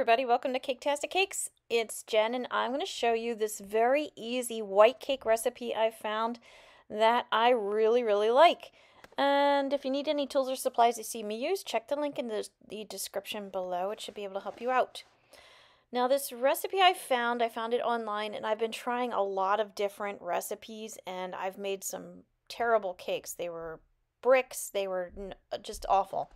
everybody, welcome to Caketastic Cakes. It's Jen and I'm going to show you this very easy white cake recipe I found that I really like. And if you need any tools or supplies you see me use, check the link in the description below. It should be able to help you out. Now this recipe I found it online, and I've been trying a lot of different recipes and I've made some terrible cakes. They were bricks, they were just awful.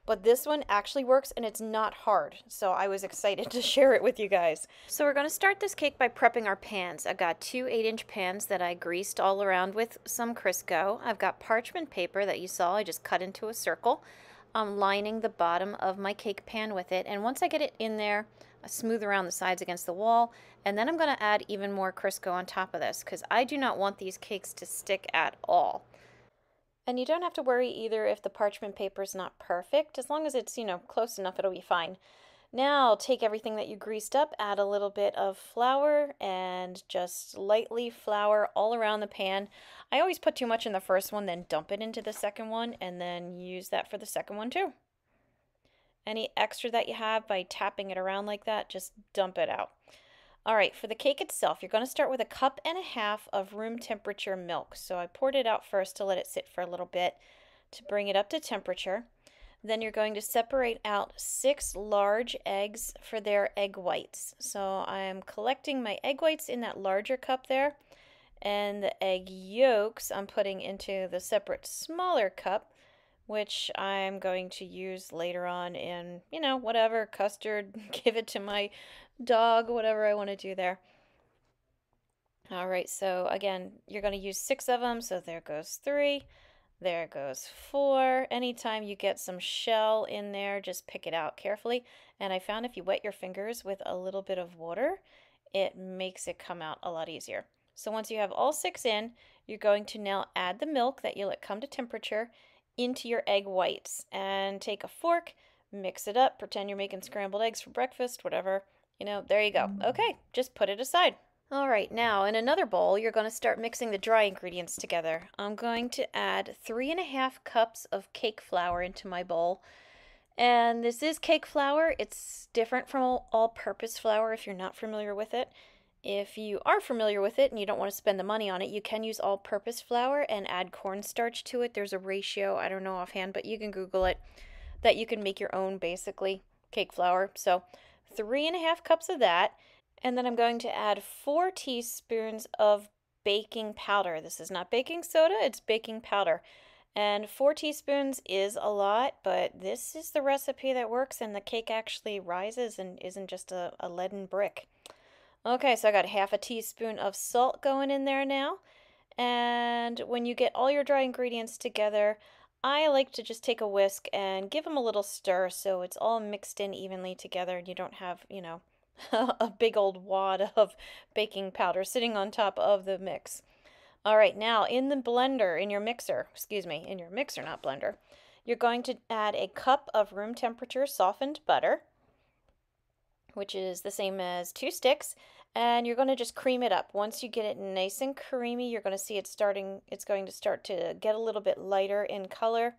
But this one actually works and it's not hard, so I was excited to share it with you guys. So we're going to start this cake by prepping our pans. I've got two 8-inch pans that I greased all around with some Crisco. I've got parchment paper that you saw I just cut into a circle. I'm lining the bottom of my cake pan with it, and once I get it in there, I smooth around the sides against the wall, and then I'm going to add even more Crisco on top of this because I do not want these cakes to stick at all. And you don't have to worry either if the parchment paper is not perfect. As long as it's, close enough, it'll be fine. Now take everything that you greased up, add a little bit of flour, and just lightly flour all around the pan. I always put too much in the first one, then dump it into the second one, and then use that for the second one too. Any extra that you have, by tapping it around like that, just dump it out. All right, for the cake itself, you're going to start with 1.5 cups of room temperature milk. So I poured it out first to let it sit for a little bit to bring it up to temperature. Then you're going to separate out 6 large eggs for their egg whites. So I'm collecting my egg whites in that larger cup there, and the egg yolks I'm putting into the separate smaller cup, which I'm going to use later on in, whatever, custard, give it to my dog, whatever I want to do there. All right, so again, you're going to use 6 of them, so there goes 3, there goes 4. Anytime you get some shell in there, just pick it out carefully. And I found if you wet your fingers with a little bit of water, it makes it come out a lot easier. So once you have all 6 in, you're going to now add the milk that you let come to temperature into your egg whites, and take a fork, mix it up, pretend you're making scrambled eggs for breakfast, whatever. There you go. Okay, just put it aside. All right, now in another bowl, you're going to start mixing the dry ingredients together. I'm going to add 3.5 cups of cake flour into my bowl. And this is cake flour. It's different from all-purpose flour if you're not familiar with it. If you are familiar with it and you don't want to spend the money on it, you can use all-purpose flour and add cornstarch to it. There's a ratio, I don't know offhand, but you can Google it, that you can make your own, basically, cake flour. So 3.5 cups of that, and then I'm going to add 4 teaspoons of baking powder. This is not baking soda, it's baking powder. And 4 teaspoons is a lot, but this is the recipe that works, and the cake actually rises and isn't just a leaden brick. Okay, so I got 1/2 teaspoon of salt going in there now. And when you get all your dry ingredients together, I like to just take a whisk and give them a little stir so it's all mixed in evenly together and you don't have, a big old wad of baking powder sitting on top of the mix. All right, now in the blender, in your mixer, not blender, you're going to add 1 cup of room temperature softened butter, which is the same as 2 sticks, and you're going to just cream it up. Once you get it nice and creamy, you're going to see it's going to start to get a little bit lighter in color.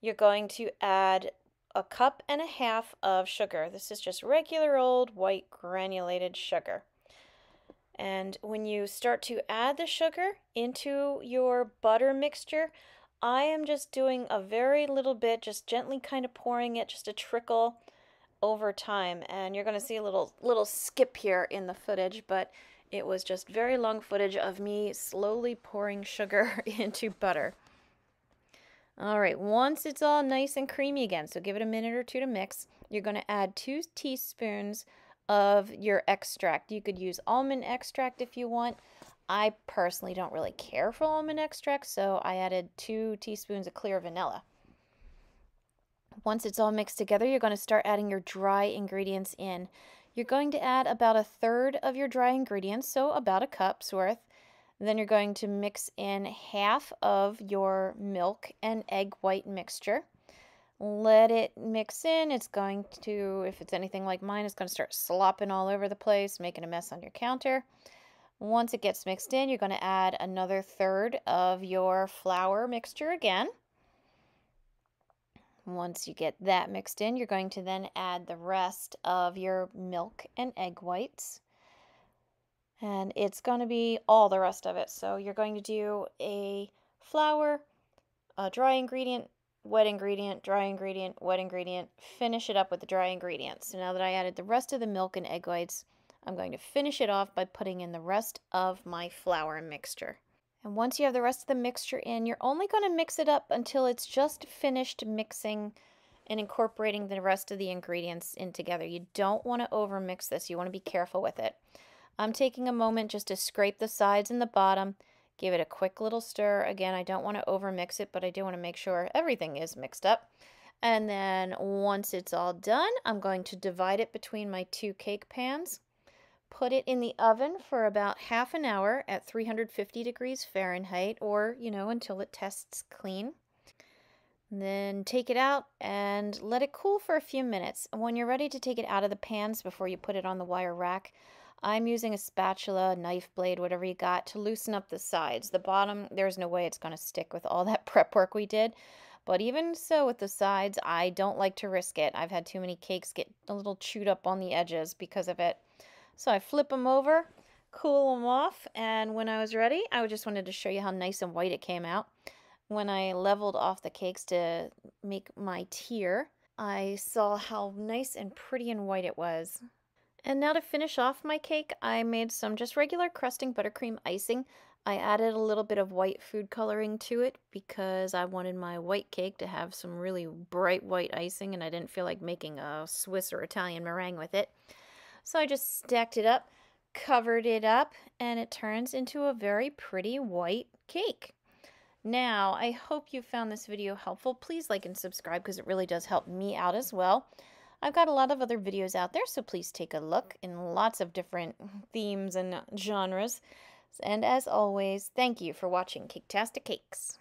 You're going to add 1.5 cups of sugar. This is just regular old white granulated sugar. And when you start to add the sugar into your butter mixture, I am just doing a very little bit, just gently kind of pouring it, just a trickle over time. And you're going to see a little skip here in the footage, but it was just very long footage of me slowly pouring sugar into butter. All right, once it's all nice and creamy again, so give it a minute or 2 to mix, you're going to add 2 teaspoons of your extract. You could use almond extract if you want. I personally don't really care for almond extract, so I added 2 teaspoons of clear vanilla. Once it's all mixed together, you're going to start adding your dry ingredients in. You're going to add about 1/3 of your dry ingredients, so about 1 cup's worth. Then you're going to mix in 1/2 of your milk and egg white mixture. Let it mix in. It's going to, if it's anything like mine, it's going to start slopping all over the place, making a mess on your counter. Once it gets mixed in, you're going to add another 1/3 of your flour mixture again. Once you get that mixed in, you're going to then add the rest of your milk and egg whites. And it's going to be all the rest of it. So you're going to do a flour, a dry ingredient, wet ingredient, dry ingredient, wet ingredient, finish it up with the dry ingredients. So now that I added the rest of the milk and egg whites, I'm going to finish it off by putting in the rest of my flour mixture. And once you have the rest of the mixture in, you're only going to mix it up until it's just finished mixing and incorporating the rest of the ingredients in together. You don't want to overmix this. You want to be careful with it. I'm taking a moment just to scrape the sides and the bottom, give it a quick little stir. Again, I don't want to overmix it, but I do want to make sure everything is mixed up. And then once it's all done, I'm going to divide it between my 2 cake pans. Put it in the oven for about half an hour at 350 degrees Fahrenheit, or, until it tests clean. And then take it out and let it cool for a few minutes. When you're ready to take it out of the pans before you put it on the wire rack, I'm using a spatula, knife blade, whatever you got, to loosen up the sides. The bottom, there's no way it's going to stick with all that prep work we did. But even so with the sides, I don't like to risk it. I've had too many cakes get a little chewed up on the edges because of it. So I flip them over, cool them off, and when I was ready, I just wanted to show you how nice and white it came out. When I leveled off the cakes to make my tier, I saw how nice and pretty and white it was. And now to finish off my cake, I made some just regular crusting buttercream icing. I added a little bit of white food coloring to it because I wanted my white cake to have some really bright white icing, and I didn't feel like making a Swiss or Italian meringue with it. So I just stacked it up, covered it up, and it turns into a very pretty white cake. Now, I hope you found this video helpful. Please like and subscribe because it really does help me out as well. I've got a lot of other videos out there, so please take a look in lots of different themes and genres. And as always, thank you for watching Caketastic Cakes.